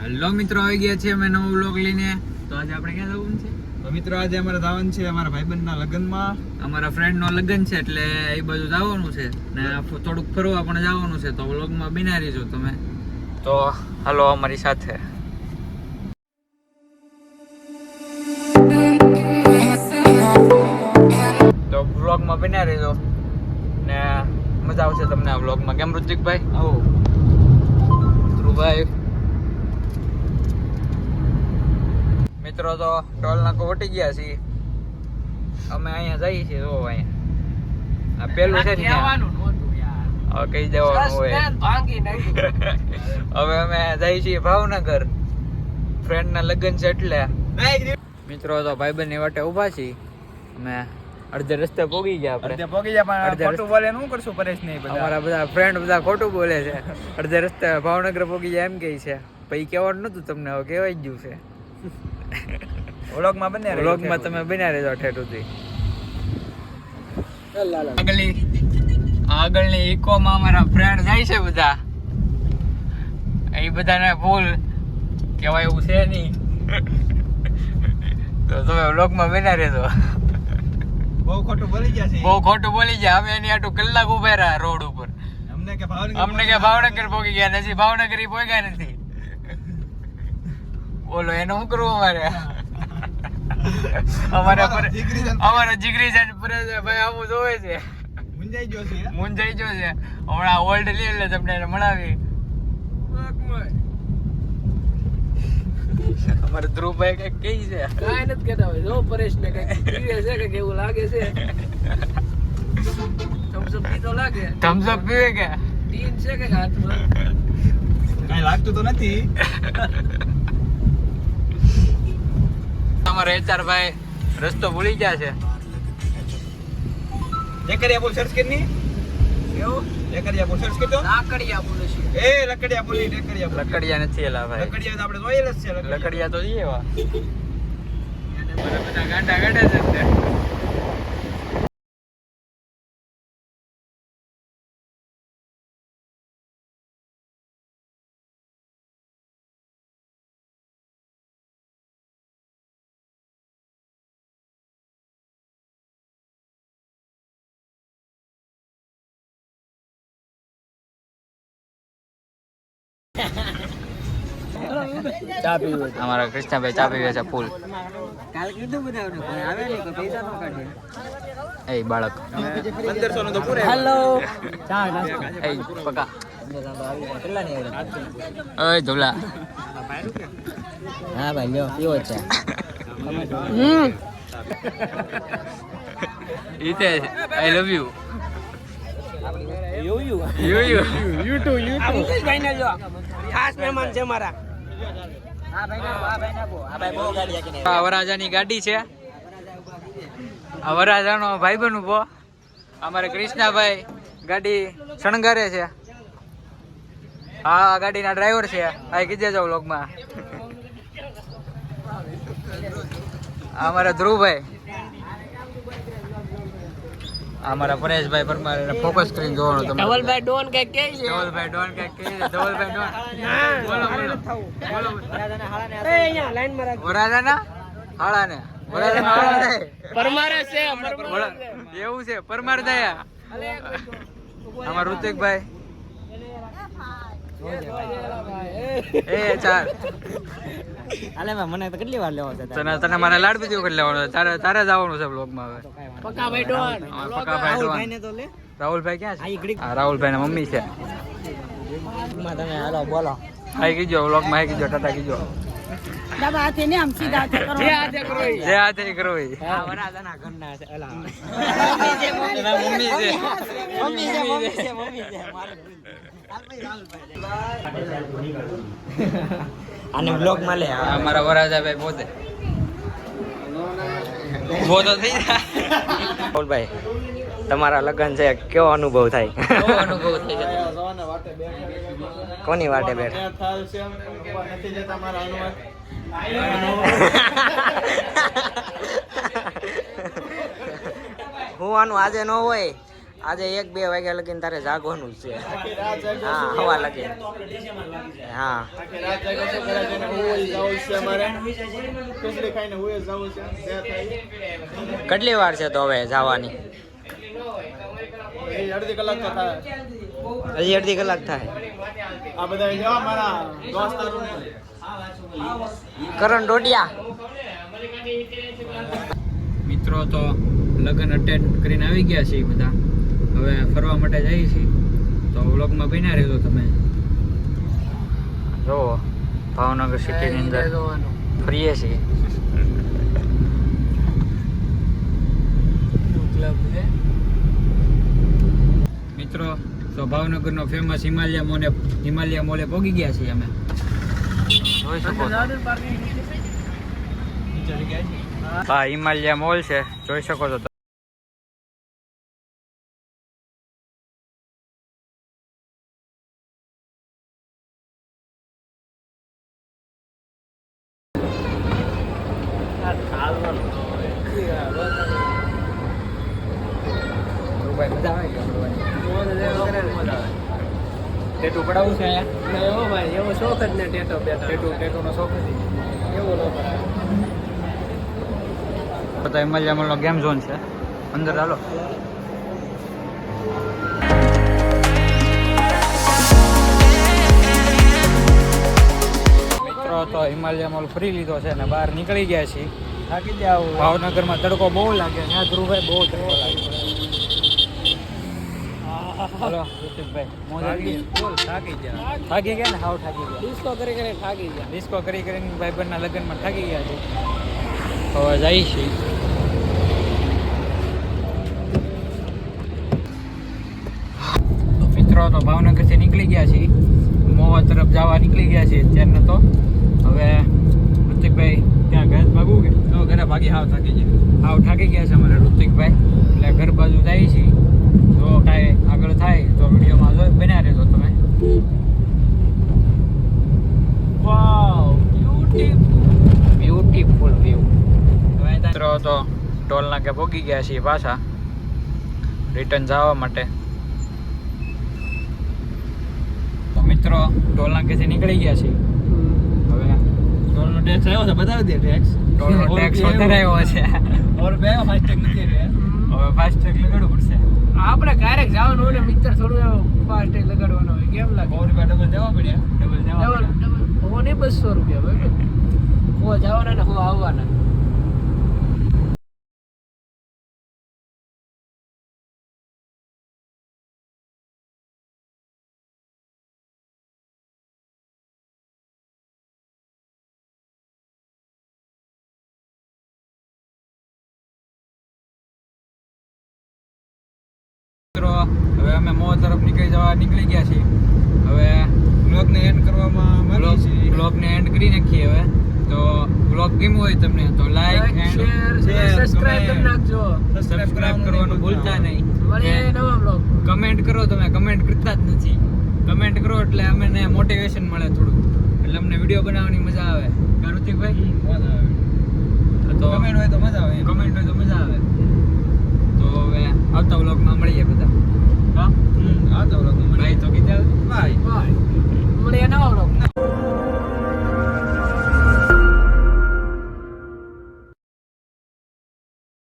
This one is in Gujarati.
હેલો મિત્રો, આવી ગયા છે અમે નવો વ્લોગ લઈને. તો આજે આપણે ક્યાં જવાનું છે? તો મિત્રો આજે અમારે જવાનું છે અમારા ભાઈબંધના લગ્નમાં. અમારા ફ્રેન્ડનો લગ્ન છે એટલે એ બાજુ જવાનું છે ને થોડુંક ફરવા પણ જવાનું છે. તો વ્લોગમાં બિના રહેજો તમે. તો હાલો અમારી સાથે. તો વ્લોગમાં બિના રહેજો ને મજા આવશે તમને આ વ્લોગમાં. કેમ ઋતિકભાઈ? આવો ધ્રુવભાઈ. મિત્રો તો ટોલ નાકો વટી ગયા છીએ. અમે અહીંયા જઈએ છીએ. જો અહીંયા આ પેલું છે ને હવે કહી દેવાનું હોય. હવે અમે જઈએ છીએ ભાવનગર. ફ્રેન્ડના લગ્ન છે એટલે. મિત્રો તો ભાઈબંધ ની વાટે ઉભા છીએ. અમે અડધે રસ્તે પોગી ગયા. આપણે પોગી ગયા પણ ખોટું બોલે શું કરશું પરેશ નહીં. અમારા બધા ફ્રેન્ડ બધા ખોટું બોલે છે. અડધે રસ્તે ભાવનગર પોગી જાય એમ કહે છે. પછી કહેવાનું નતું તમને, હવે કહેવાય જ ગયું છે. વ્લોગમાં બને વ્લોગમાં તમે બન્યા રહેજો ઠેઠ સુધી. આગળની ઇકોમાં અમારા ફ્રેન્ડ જાય છે બધા. એ બધાને ભૂલ કહેવાય એવું છે નહીં. તો તમે વ્લોગમાં બન્યા રહેજો. બહુ ખોટું બોલી ગયા છે. બહુ ખોટું બોલી ગયા. અમે એની આટલું કલાક ઉભા રહ્યા રોડ ઉપર. અમને કે ભાવનગર પોગી ગયા નથી. ભાવનગર ઈ પોગ્યા નથી. બોલો એનું શું કરવું અમારે? અમારા જીગરી જાન ભાઈ આવું જોવે છે. મુંજાઈ ગયો છે. હમણાં ઓલ્ડ લે એટલે તમને એને મળાવી. અમારે ધ્રુવભાઈ કઈક કહી છે. કાંઈ નથી કહેતા હોય. જો પરેશ ને કઈક પીવે છે કે કેવું લાગે છે. થમ્સઅપ પીતો લાગે. થમ્સઅપ પીવે કે ટીન છે કે હાથમાં? કાંઈ લાગતું તો નથી. અમારા HR ભાઈ રસ્તો ભૂલી ગયા છે. લેકડિયા બોલ સર્ચ કરી ની. એવું લેકડિયા બોલ સર્ચ કરતો. લાકડિયા બોલે છે. એ લકડિયા બોલી લેકડિયા બોલ. લકડિયા નથી એલા ભાઈ. લકડિયા તો આપણે જોયેલ જ છે. લકડિયા તો જઈએ એવા. બધા ગાંડા કાઢે છે ને. ચા પીવું અમારા કૃષ્ણભાઈ ચા પીવે છે ફૂલ. કાલ કીધું બધાને કોઈ આવે નહીં કોઈ પૈસા ન કાઢે. એ બાળક 1500 નો તો પૂરે. હેલો ચા નાસ્તો. એ પકા કેટલા ની આવી? ઓય ધોલા. હા ભાઈ લ્યો પીવો છે. ઈતે આઈ લવ યુ. યુ ભાઈ ને જો ખાસ મહેમાન છે મારા. હા ભાઈ નાખો. આ ભાઈ બહુ ગાડી આકે આ વરાજાની ગાડી છે. આ વરાજાનો ભાઈબંધ ઉભો. અમારે કૃષ્ણાભાઈ ગાડી શણગારે છે. હા ગાડીના ડ્રાઈવર છે. આ કીધે જાવ લોકમાં. અમારા ધ્રુવભાઈ. અમારા પરેશભાઈ પરમાર ફોકસ કરીને જોવાનું તમારે. ધવલભાઈ ડોન કઈ કે છે? ધવલભાઈ ડોન કઈ કહે છે? ધવલભાઈ ડોન બોલો. એ અહીંયા લાઈન માં રાખ. વરાજાના હાળાને. વરાજાના હાળાને પરમારે છે. એવું છે પરમાર દયા. અમાર ઋતિકભાઈ એ ચાર. અલે મને તો કેટલી વાર લેવો છે? તને મારે લાડ બીજું કરી લેવાનું. તારે જવાનું છે બ્લોગમાં હવે. પકા ભાઈ ડોન. પકાભાઈ ડોન. તો લે. રાહુલભાઈ ક્યાં છે? હા રાહુલભાઈ ના મમ્મી છે. તમે હાલો બોલો. આઈ કીજો બ્લોગમાં આઈ કીજો ટાટા કીજો. ડાબા હાથે ને આમ સીધા હાથે કરો. જે હાથે કરો ઈ. જે હાથે કરો ઈ. હા વરાજાના ઘરના છે. અલા એના મમ્મી છે. મમ્મી છે આને બ્લોગ માં લે. અમારા વરાજાભાઈ પોતે ઉભો તો થઈ જાય. રાહુલભાઈ તમારા લગ્ન છે કેવો અનુભવ થાય? કેવો અનુભવ થઈ જાય? કોની વાટે બેઠા? હું આનું આજે ન હોય આજે 1-2 વાગ્યા લગીને તારે જાગવાનું જ છે. આખી રાત જાગ્યો હા, છું. હવા લાગે. હા. આખી રાત જાગ્યો છું. ઘરે જઈને હુઈ જવું છે અમારે. ખીચડી ખાઈને હુઈ જવું છે. જે થાય. કેટલી વાર છે તો હવે જવાની? એ અડધી કલાક તો થાય. હજી અડધી કલાક થાય. આ બધા જો મારા દોસ્તારોને કરણ ડોડિયા. મિત્રો તો લગ્ન અટેન્ડ કરીને આવી ગયા છે બધા. હવે ફરવા માટે જઈએ છીએ, તો વ્લોગમાં બન્યા રહેજો તમે. જો ભાવનગર સિટીની અંદર ફરીએ છીએ. મિત્રો તો ભાવનગરનો ફેમસ હિમાલયા મોલે પહોંચી ગયા છીએ અમે. જોઈ શકો છો. હા, હિમાલયા મોલ છે, જોઈ શકો છો. ટેટુ પડાવવું છે અહીંયા? એવો શોખ જ ને ટેટુનો શોખ નથી. તો હિમાલયા મોલનો ગેમ ઝોન છે, અંદર ચાલો. મિત્રો તો હિમાલયા મોલ ફરી લીધો છે અને બહાર નીકળી ગયા છીએ. થાકી જાવ. ભાવનગરમાં તડકો બહુ લાગે. ત્યાં ધ્રુવભાઈ બહુ તડકો લાગે. બોલો ઋતિકભાઈ, મોજ આવી ગઈ? થાકી ગયા ને? હાવ થાકી ગયા. ડિસ્કો કરી કરીને થાકી ગયા. ડિસ્કો કરી કરીને ભાઈબંધના લગ્નમાં થાકી ગયા છે. હવે જાય છે. તો મિત્રો તો ભાવનગરથી નીકળી ગયા છીએ, મોવા તરફ જવા નીકળી ગયા છીએ અત્યારને. તો હવે ઋતિકભાઈ ત્યાં ઘર ભાગવું કે તો ઘરે ભાગી હાવ થાકી ગયા છે અમારે ઋતિકભાઈ. એટલે ઘર બાજુ જાય છે. જો કાંઈ આગળ થાય તો વિડીયોમાં જો બન્યા રહેજો તમે. વાવ, બ્યુટીફુલ વ્યૂ. મિત્રો તો ટોલ નાકે પહોંચી ગયા છીએ પાછા રિટર્ન જવા માટે. તો મિત્રો ટોલ નાકેથી નીકળી ગયા છીએ. હવે ટોલનો ટેક્સ આવ્યો છે, બતાવી દે ટેક્સ. ટોલનો ટેક્સ વધારે આવ્યો છે. ઓર બે ફાસ્ટેગ નથી રે. હવે ફાસ્ટેગ લગાડવું પડશે. આપણે ક્યારેક જવાનું હોય ને મિત્ર, થોડું ફાસ્ટેગ લગાડવાનો હોય. કેમ લાગે? ડબલ દેવા પડ્યા. ડબલ દેવા પડે. હું નહીં 200 રૂપિયા ભાઈ. હું જવાના ને હું આવવાના. મિત્રો હવે અમે મોહ તરફ નીકળી ગયા છીએ. હવે બ્લોગને એન્ડ કરવામાં માંગીએ છીએ. બ્લોગને એન્ડ કરી નાખીએ. હવે તો બ્લોગ ગમ્યો હોય તમને તો લાઈક એન્ડ સબસ્ક્રાઇબ કરી નાખજો. સબસ્ક્રાઇબ કરવાનું ભૂલતા નહીં. મળીએ નવા બ્લોગ. કમેન્ટ કરો. તમે કમેન્ટ કરતા જ નથી. કમેન્ટ કરો એટલે અમને મોટિવેશન મળે થોડું, એટલે અમને વિડીયો બનાવવાની મજા આવે. ઋતિકભાઈ તો કમેન્ટ હોય તો મજા આવે. તો હવે આવતા વ્લોગમાં મળીએ બધા. હા, આ તો ભાઈ તો કીધા બાય. મળીએ નવા બ્લોગ.